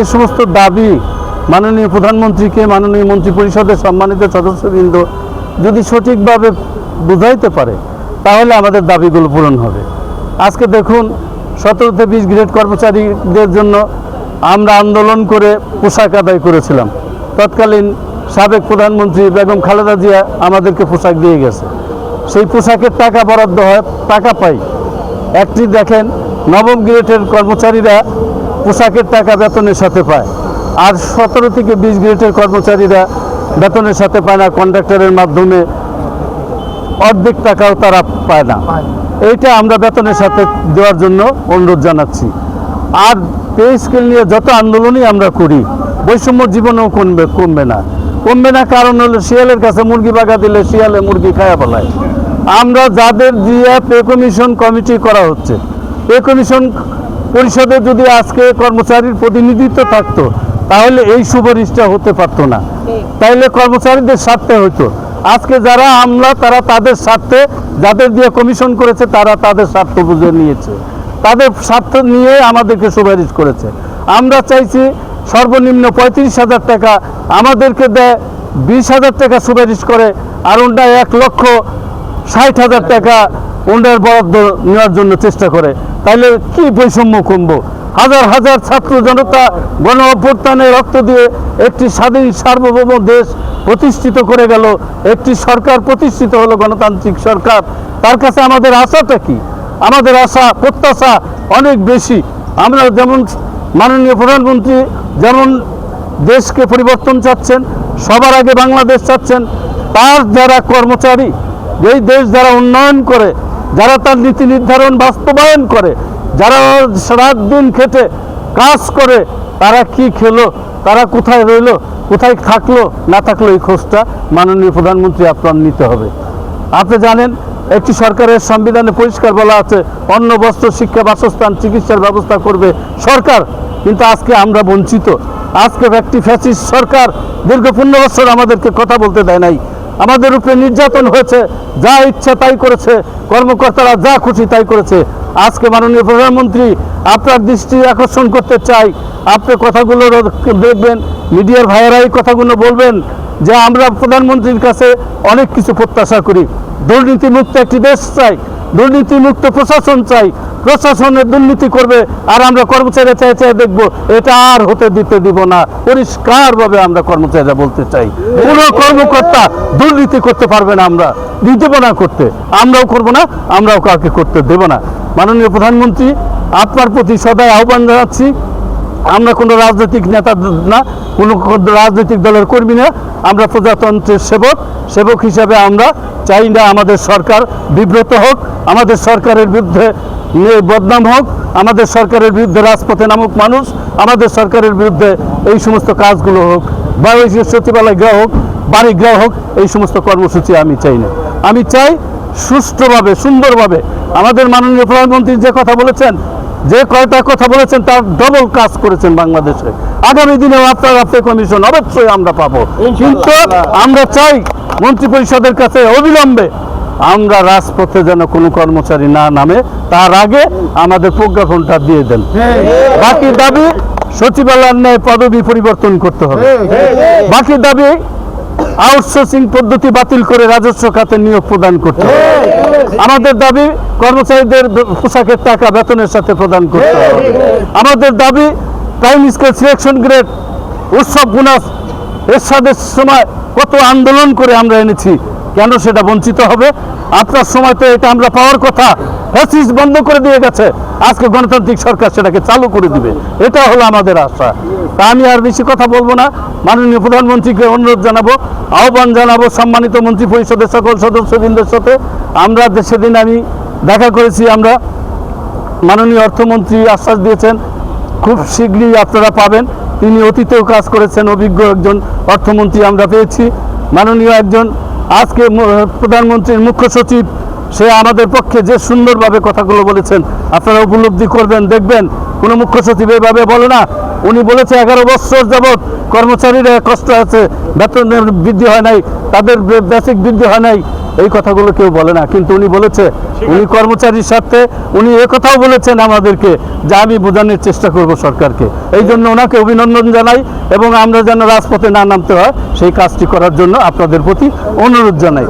এই সমস্ত দাবি মাননীয় প্রধানমন্ত্রীকে, মাননীয় মন্ত্রিপরিষদের সম্মানিত সদস্যবৃন্দ যদি সঠিকভাবে বুঝাইতে পারে তাহলে আমাদের দাবিগুলো পূরণ হবে। আজকে দেখুন 17 থেকে 20 গ্রেড কর্মচারীদের জন্য আমরা আন্দোলন করে পোশাক আদায় করেছিলাম। তৎকালীন সাবেক প্রধানমন্ত্রী বেগম খালেদা জিয়া আমাদেরকে পোশাক দিয়ে গেছে। সেই পোশাকের টাকা বরাদ্দ হয়, টাকা পাই। একটি দেখেন নবম গ্রেডের কর্মচারীরা পোশাকের টাকা বেতনের সাথে পায়, আর 17 থেকে 20 গ্রেডের কর্মচারীরা বেতনের সাথে পায় না, কন্ট্রাক্টরের মাধ্যমে অর্ধেক টাকাও তারা পায় না। এইটা আমরা বেতনের সাথে দেওয়ার জন্য অনুরোধ জানাচ্ছি। আর পে স্কেল নিয়ে যত আন্দোলনই আমরা করি বৈষম্য জীবনেও কমবে না। কারণ হলো শিয়ালের কাছে মুরগি বাগা দিলে শিয়ালে মুরগি খায়া ফেলায়। আমরা যাদের দিয়ে পে কমিশন কমিটি করা হচ্ছে, পে কমিশন পরিষদে যদি আজকে কর্মচারীর প্রতিনিধিত্ব থাকতো তাহলে এই সুপারিশটা হতে পারতো না, তাইলে কর্মচারীদের স্বার্থে হতো। আজকে যারা আমলা তারা তাদের স্বার্থে, যাদের দিয়ে কমিশন করেছে তারা তাদের স্বার্থ বুঝে নিয়েছে, তাদের স্বার্থ নিয়ে আমাদেরকে সুপারিশ করেছে। আমরা চাইছি সর্বনিম্ন 35,000 টাকা, আমাদেরকে দেয় 20,000 টাকা সুপারিশ করে, আর ওটা 1,60,000 টাকা ওনার বরাদ্দ নেওয়ার জন্য চেষ্টা করে। তাইলে কি বৈষম্য কমবো? হাজার হাজার ছাত্র জনতা গণ অভ্যুত্থানে রক্ত দিয়ে একটি স্বাধীন সার্বভৌম দেশ প্রতিষ্ঠিত করে গেল, একটি সরকার প্রতিষ্ঠিত হলো, গণতান্ত্রিক সরকার। তার কাছে আমাদের আশাটা কি? আমাদের আশা প্রত্যাশা অনেক বেশি। আমরা যেমন মাননীয় প্রধানমন্ত্রী যেমন দেশকে পরিবর্তন চাচ্ছেন, সবার আগে বাংলাদেশ চাচ্ছেন, তার যারা কর্মচারী, এই দেশ যারা উন্নয়ন করে, যারা তার নীতি নির্ধারণ বাস্তবায়ন করে, যারা রাত দিন খেটে কাজ করে, তারা কি খেলো, তারা কোথায় রইলো, কোথায় থাকলো না থাকলো, এই খোঁজটা মাননীয় প্রধানমন্ত্রী আপনার নিতে হবে। আপনি জানেন একটি সরকারের সংবিধানে পরিষ্কার বলা আছে অন্ন, বস্ত্র, শিক্ষা, বাসস্থান, চিকিৎসার ব্যবস্থা করবে সরকার, কিন্তু আজকে আমরা বঞ্চিত। আজকে একটি ফ্যাসিস্ট সরকার দীর্ঘ 15 বছর আমাদেরকে কথা বলতে দেয় নাই, আমাদের উপরে নির্যাতন হয়েছে, যা ইচ্ছা তাই করেছে, কর্মকর্তারা যা খুশি তাই করেছে। আজকে মাননীয় প্রধানমন্ত্রী আপনার দৃষ্টি আকর্ষণ করতে চাই, আপনি কথাগুলো দেখবেন, মিডিয়ার ভাইয়েরাই কথাগুলো বলবেন যে আমরা প্রধানমন্ত্রীর কাছে অনেক কিছু প্রত্যাশা করি। দুর্নীতিমুক্ত একটি দেশ চাই, দুর্নীতিমুক্ত প্রশাসন চাই, প্রশাসনের দুর্নীতি করবে আর আমরা কর্মচারীরা চাই দেখবো, এটা আর হতে দিতে দিব না। পরিষ্কারভাবে আমরা কর্মচারীরা বলতে চাই, কোনো কর্মকর্তা দুর্নীতি করতে পারবে না, আমরা দেব না করতে, আমরাও করব না, আমরাও কাউকে করতে দেব না। মাননীয় প্রধানমন্ত্রী আপনার প্রতি সদাই আহ্বান জানাচ্ছি, আমরা কোনো রাজনৈতিক নেতা না, কোনো রাজনৈতিক দলের কর্মী না, আমরা প্রজাতন্ত্রের সেবক হিসাবে আমরা চাই না আমাদের সরকার বিব্রত হোক, আমাদের সরকারের বিরুদ্ধে বদনাম হোক, আমাদের সরকারের বিরুদ্ধে রাজপথে নামুক মানুষ, আমাদের সরকারের বিরুদ্ধে এই সমস্ত কাজগুলো হোক, বা ওই সচিবালয় গ্রহ হোক, বাড়ি গ্রহ হোক, এই সমস্ত কর্মসূচি আমি চাই না। আমি চাই সুষ্ঠুভাবে, সুন্দরভাবে আমাদের মাননীয় প্রধানমন্ত্রী যে কথা বলেছেন, যে কয়টা কথা বলেছেন তার ডবল কাজ করেছেন বাংলাদেশে। আগামী দিনেও আপনার কমিশন অবশ্যই আমরা পাবো, কিন্তু আমরা চাই মন্ত্রিপরিষদের কাছে অবিলম্বে আমরা রাজপথে যেন কোনো কর্মচারী না নামে, তার আগে আমাদের প্রজ্ঞাপনটা দিয়ে দেন। বাকি দাবি সচিবালয়ের ন্যায় পদবি পরিবর্তন করতে হবে, বাকি দাবি আউটসোর্সিং পদ্ধতি বাতিল করে রাজস্ব খাতে নিয়োগ প্রদান করতে হবে, আমাদের দাবি কর্মচারীদের পোশাকের টাকা বেতনের সাথে প্রদান করতে হবে, আমাদের দাবি প্রাইম স্কেল সিলেকশন গ্রেড, উৎসব বোনাস, এরশাদের সময় কত আন্দোলন করে আমরা এনেছি, কেন সেটা বঞ্চিত হবে? আপনার সময় তো এটা আমরা পাওয়ার কথা, ফ্যাসিস্ট বন্ধ করে দিয়ে গেছে, আজকে গণতান্ত্রিক সরকার সেটাকে চালু করে দিবে, এটা হলো আমাদের আশা। তা আমি আর বেশি কথা বলবো না, মাননীয় প্রধানমন্ত্রীকে অনুরোধ জানাবো, আহ্বান জানাবো সম্মানিত মন্ত্রী পরিষদের সকল সদস্যবৃন্দের সাথে। আমরা সেদিন আমি দেখা করেছি, আমরা মাননীয় অর্থমন্ত্রী আশ্বাস দিয়েছেন খুব শীঘ্রই আপনারা পাবেন, তিনি অতীতেও কাজ করেছেন, অভিজ্ঞ একজন অর্থমন্ত্রী আমরা পেয়েছি। মাননীয় একজন আজকে প্রধানমন্ত্রীর মুখ্য সচিব সে আমাদের পক্ষে যে সুন্দরভাবে কথাগুলো বলেছেন, আপনারা উপলব্ধি করবেন, দেখবেন। কোনো মুখ্য সচিব এইভাবে বলে না। উনি বলেছে 11 বছর যাবৎ কর্মচারীরা কষ্ট আছে, বেতনের বৃদ্ধি হয় নাই, তাদের বেসিক বৃদ্ধি হয় নাই, এই কথাগুলো কেউ বলে না। কিন্তু উনি বলেছে, উনি কর্মচারীর স্বার্থে উনি কথাও বলেছেন আমাদেরকে, যে আমি বোঝানোর চেষ্টা করব সরকারকে। এই জন্য ওনাকে অভিনন্দন জানাই, এবং আমরা যেন রাজপথে না নামতে হয় সেই কাজটি করার জন্য আপনাদের প্রতি অনুরোধ জানাই।